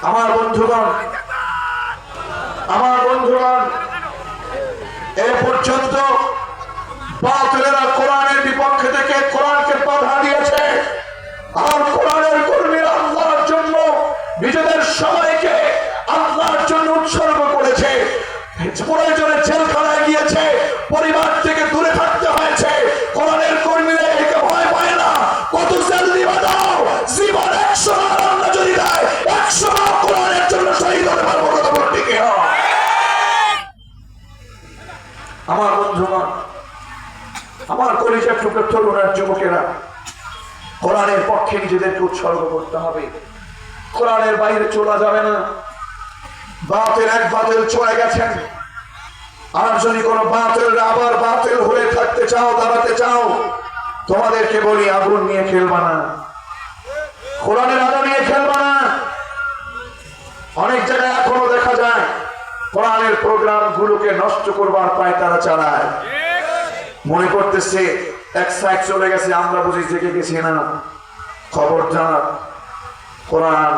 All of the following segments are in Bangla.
আমার বন্ধুগণ, আমার বন্ধুগণ, এ পর্যন্ত বাতিলেরা কোরআনের বিপক্ষে থেকে কোরআনকে বাধা দিয়েছে, আর কোরআনের কর্মীরা আল্লাহর জন্য নিজেদের সময়কে আল্লাহর জন্য উৎসর্গ করেছে। প্রয়োজনে জেলখানায় গিয়েছে, পরিবার থেকে দূরে থাকতে হয়েছে। কোরআনের কর্মীরা একে ভয় পায় না। কত জেল দিবা দাও, জীবন 100 বার আল্লাহ যদি দেয় 100 বার কোরআনের জন্য শহীদ হতে পারবো। কথা বলো ঠিক না? আমার বন্ধুগণ, আমার কলিজার টুকরো তরুণ আর যুবকেরা, কোরআনের পক্ষে নিজেদেরকে উৎসর্গ করতে হবে। কোরআনের বাইরে চলা যাবে না। বাতিল এক বাতিল চলে গেছেন, আর যদি কোনো বাতিল আবার বাতিল হয়ে থাকতে চাও, দাঁড়াতে চাও, তোমাদেরকে বলি আগুন নিয়ে খেলবা না, কোরআনের আলো নিয়ে খেলবা না। অনেক জায়গায় এখনো দেখা যায় কোরআনের প্রোগ্রাম গুলোকে নষ্ট করবার পায় তারা চালায়। মনে করতেছে এক সাইড চলে গেছে, আমরা বুঝি জেগে গেছি না। খবরদার, কোরআন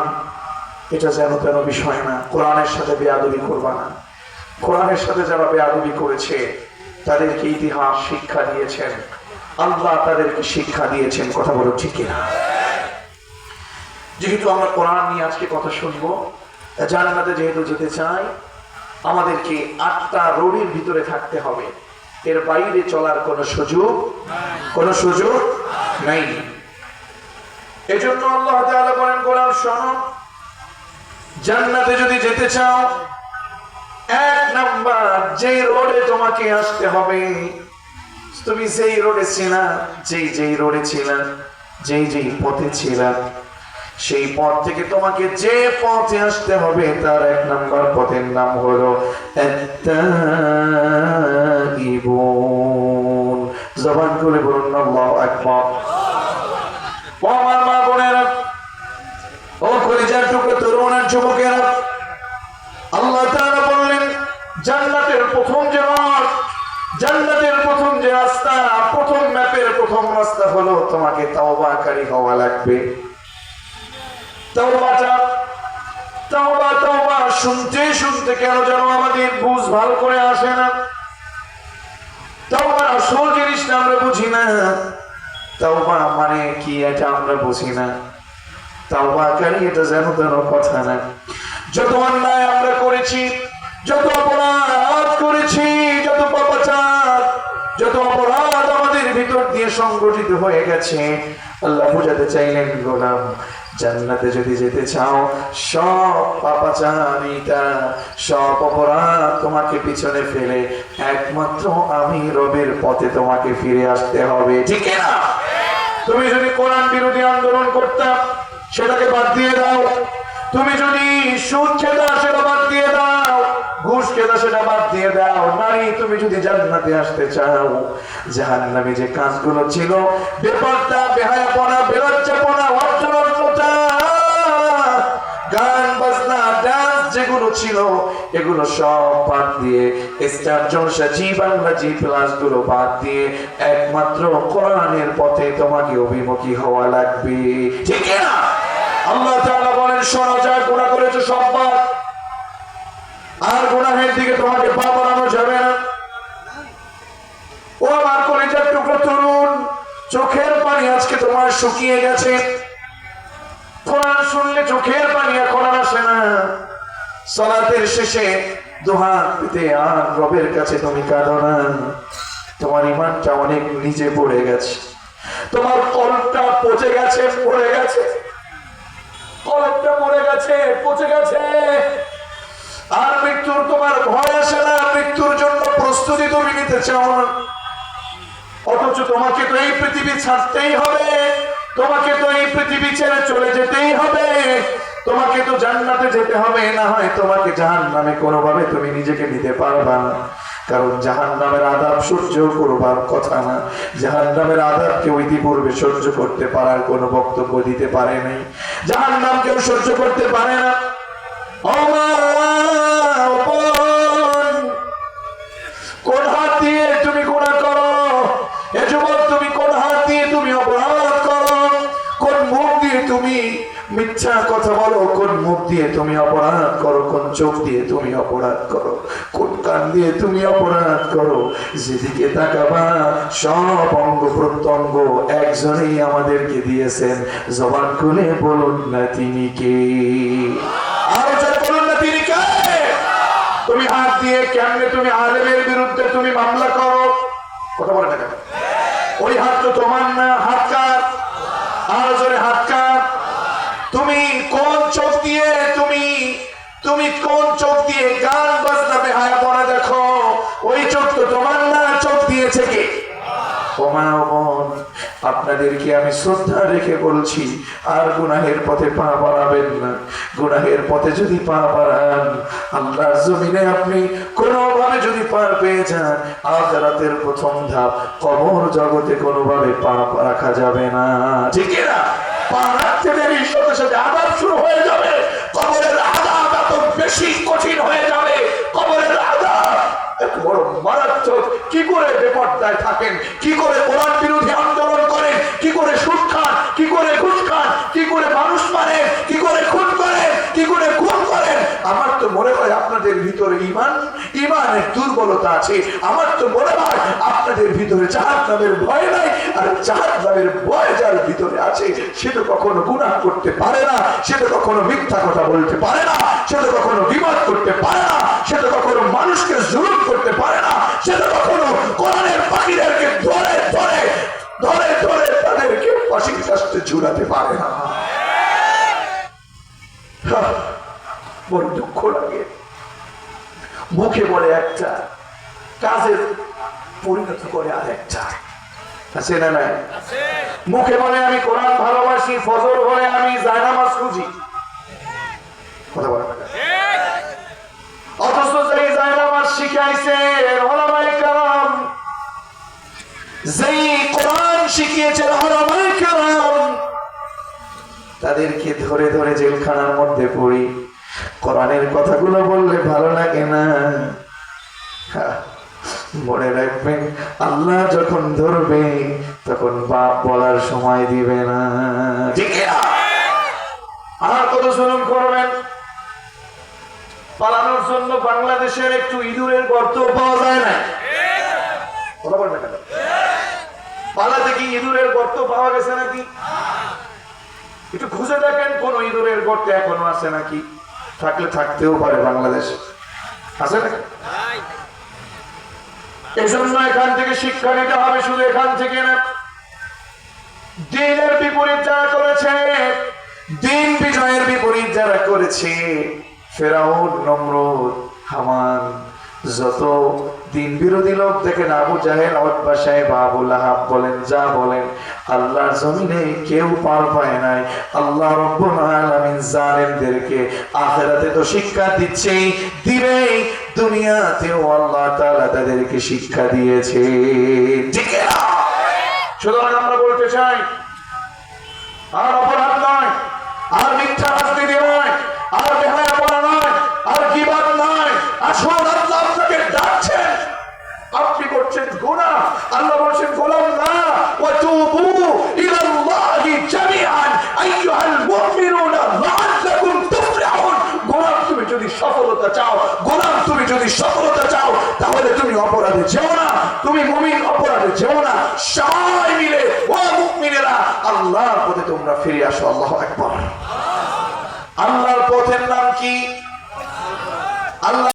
এটা যেন তেন বিষয় না। কোরআনের সাথে বেয়াদবি করবা না। কোরআনের সাথে যারা বেয়াদবি করেছে তাদেরকে ইতিহাস শিক্ষা দিয়েছেন, আল্লাহ তাদেরকে শিক্ষা দিয়েছেন। কথা বলো ঠিক কিনা? যেহেতু আমরা কোরআন নিয়ে আজকে কথা শুনবো, জান্নাতে যেহেতু যেতে চাই, আমাদেরকে 8টা রোডের ভিতরে থাকতে হবে। এর বাইরে চলার কোনো সুযোগ নাই। এজন্য আল্লাহ তাআলা বলেন, কোরআন শোনো, জান্নাতে যদি যেতে চাও, 1 নাম্বার যে রোডে তোমাকে আসতে হবে, তুমি যেই রোডে ছিলা, যেই রোডে ছিলা, যেই পথে ছিলা, সেই পথ থেকে তোমাকে যে পথে আসতে হবে তার 1 নাম্বার পথের নাম হলো আত-তাইবুন। জবান খুলে বলুন আল্লাহু আকবার। ও আমার মা বোনেরা, ও কলিজার টুকরো তরুণ আর যুবকেরা, আল্লাহ তাআলা বললেন জান্নাতের প্রথম যে রোড, জান্নাতের প্রথম যে রাস্তা, প্রথম ম্যাপের প্রথম রাস্তা হলো তোমাকে তওবাকারী হওয়া লাগবে। তওবা শুনতে শুনতে কেন যেন আমাদের বুঝ ভালো করে আসে না। তওবার আসল জিনিসটা আমরা বুঝি না। তওবা মানে কি এটা আমরা বুঝি না। তওবাকারী এটা যেন তেন কথা না। যত অন্যায় আমরা করেছি, যত অপরাধ করেছি, যত পাপাচার, যত অপরাধ আমাদের ভিতর দিয়ে সংগঠিত হয়ে গেছে, আল্লাহ বুঝাতে চাইলেন, গোলাম জান্নাতে যদি যেতে চাও, সব পাপাচারিতা, সব অপরাধ তোমাকে পিছনে ফেলে একমাত্র আমি রবের পথে তোমাকে ফিরে আসতে হবে। ঠিক না? তুমি যদি কোরআন বিরোধী আন্দোলন করতে, সেটাকে বাদ দিয়ে দাও। তুমি যদি সুদ খেতা, সেটা বাদ দিয়ে দাও। ঘুষ খেতা, সেটা বাদ দিয়ে দাও। নারী, তুমি যদি জান্নাতে আসতে চাও, জাহান্নামে যে কাজগুলো ছিল, বেপরদা, বেহায়াপনা, বেলজ্জাপনা, অর্থনগ্নতা, গান বাজনা, ডান্স যেগুলো ছিল, এগুলো সব বাদ দিয়ে, স্টার জলসা, জি বাংলা, জি প্লাস গুলো বাদ দিয়ে একমাত্র কোরআনের পথে তোমাকে অভিমুখী হওয়া লাগবে। ঠিক না? আল্লাহ তাআলা বলেন, শোনো, যা গুনাহ করেছো সব বাদ, আর গুনাহের দিকে তোমাকে পা বাড়ানো যাবে না। ও আমার কলিজার টুকরো তরুণ, চোখের পানি আজকে তোমার শুকিয়ে গেছে। কোরআন শুনলে চোখের পানি এখন আর আসে না। সালাতের শেষে দুহাত পেতে আর রবের কাছে তুমি কাঁদো না। তোমার ঈমানটা অনেক নিচে পড়ে গেছে, তোমার কলবটা পচে গেছে, পড়ে গেছে, কলবটা মরে গেছে, পচে গেছে। আর মৃত্যুর তোমার ভয় আসে না, মৃত্যুর জন্য প্রস্তুতি তুমি নিতে চাও না। অথচ তোমাকে তো এই পৃথিবী ছাড়তেই হবে, তোমাকে তো এই পৃথিবী ছেড়ে চলে যেতেই হবে, তোমাকে তো জান্নাতে যেতে হবে, না হয় তোমাকে জাহান্নামে কোনোভাবে তুমি নিজেকে নিতে পারবা না। কারণ জাহান্নামের আযাব সহ্য করবার কথা না। জাহান্নামের আযাব কেউ ইতিপূর্বে সহ্য করতে পারার কোনো বক্তব্য দিতে পারে নাই। জাহান্নাম কেউ সহ্য করতে পারে না। কোন হাত দিয়ে তুমি গুনাহ করো? এ যুবক, তুমি কোন হাত দিয়ে তুমি অপরাধ করো? কোন মুখ দিয়ে দিয়ে তুমি মিথ্যা কথা বলো, কোন মুখ দিয়ে তুমি অপরাধ করো, কোন চোখ দিয়ে তুমি অপরাধ করো, কোন কান দিয়ে তুমি অপরাধ করো, যেদিকে তাকাবা সব অঙ্গ প্রত্যঙ্গ একজনেই আমাদেরকে দিয়েছেন। জবান খুলে বলুন না তিনি কে? আরো জোরে বলুন না তিনি কে? তুমি হাত দিয়ে কেমনে তুমি আলেমের বিরুদ্ধে তুমি মামলা করো? কথা বলে না কেন? ওই হাত তো তোমার না, হাত কার? আরো জোরে হাত কার? তুমি কোন চোখ দিয়ে তুমি কোন চোখ দিয়ে গান বাজনা বেহায়াপনা দেখো? ওই চোখ তো তোমার না, চোখ দিয়েছে কে? আপনাদেরকে আমি শ্রদ্ধা রেখে বলছি, আর গুনাহের পথে পা বাড়াবেন না। গুনাহের পথে যদি পা বাড়ান, আল্লাহর জমিনে আপনি কোনোভাবে যদি পার পেয়ে যান, আখিরাতের প্রথম ধাপ কবর জগতে কোনোভাবে পা রাখা যাবে না। ঠিক না? পা রাখতে দেরির সাথে সাথে আযাব শুরু হয়ে যাবে। কবরের আযাব এত বেশি কঠিন হয়ে যাবে, কবরের আযাব এত বড় মারাত্মক। কি করে বেপরদায় থাকেন, কি করে কোরআন বিরোধী আন্দোলন করেন, কি করে সুদ খান, কি করে ঘুষ খান, কি করে মানুষ মারেন, কি করে খুন করেন, কি করে খুন করেন। আমার তো মনে হয় আপনাদের ভিতরে ইমানের দুর্বলতা আছে। আমার তো মনে হয় আপনাদের ভিতরে জাহান্নামের ভয় নাই। আর জাহান্নামের ভয় যার ভিতরে আছে, সে তো কখনো গুনাহ করতে পারে না, সে তো কখনো মিথ্যা কথা বলতে পারে না, সে তো কখনো বিবাদ করতে পারে না, সে তো কখনো মানুষকে জুলুম করতে পারে না, সে তো কখনো কোরআনের পাখিদেরকে ধরে ধরে ধরে ধরে তাদেরকে ফাঁসির কাস্তে ঝুলাতে পারে না। বড় দুঃখ লাগে। মুখে বলে একটা, কাজের পরিণত করে আরেকটা। আছে না নাই? মুখে বলে আমি কোরআন ভালোবাসি, ফজর হলে আমি জায়নামাজ খুঁজি। কথা বলে না? অথচ যেই জায়নামাজ শিখাইছে উলামায়ে কেরাম, যেই কোরআন শিখিয়েছে উলামায়ে কেরাম, তাদেরকে ধরে ধরে জেলখানার মধ্যে পড়ি। কোরআনের কথাগুলো বললে ভালো লাগে না? মনে রাখবেন, আল্লাহ যখন ধরবে তখন বাপ বলার সময় দিবে না। ঠিক না? আর কত জুলুম করবেন? পালানোর জন্য বাংলাদেশের একটু ইঁদুরের গর্ত পাওয়া যায় না? কথা বলবেন না? পালাতে কি ইঁদুরের গর্ত পাওয়া গেছে নাকি? একটু খুঁজে দেখেন কোন ইঁদুরের গর্ত এখনো আছে নাকি। থাকলে থাকতেও পারে বাংলাদেশে। আছে নাকি? এই জন্য এখান থেকে শিক্ষা নিতে হবে, শুধু এখান থেকে না। দ্বীনের বিপরীত যারা করেছে, দ্বীন বিজয়ের বিপরীত যারা করেছে, ফেরাউন, নমরুদ, হামান, যত দ্বীন বিরোধী লোক দেখেন, আবু জাহেল, উতবা সাহেব, আবু লাহাব বলেন, যা বলেন, আল্লাহর জমিনে কেউ পার পায় নাই। আল্লাহ রাব্বুল আলামিন জালেমদেরকে আখিরাতে তো শিক্ষা দিচ্ছেই, দিবেই, দুনিয়াতেও আল্লাহ তাআলা তাদেরকে শিক্ষা দিয়েছে। ঠিক না? সুতরাং আমরা বলতে চাই, আর অপরাধ নয়, আর মিথ্যা রাজনীতি নয়, আর বেহায়াপনা নয়, আর গীবত নয়। আসুন, আল্লাহ আপনাকে ডাকছেন, আপনি করছেন গুনাহ। আল্লাহ বলছেন, গোলাম না, ওয়াতুবু ইলাল্লাহি জামিআন আইয়ুহাল মুমিনুনা লাআল্লাকুম তুফলিহুন। গোলাম, তুমি যদি সফলতা চাও, গোলাম তুমি যদি সফলতা চাও, তাহলে তুমি অপরাধে যেও না, তুমি মুমিন অপরাধে যেও না। সবাই মিলে, ও মুমিনেরা, আল্লাহর পথে তোমরা ফিরে আসো। আল্লাহু আকবার। আল্লাহর পথের নাম কি? আল্লাহ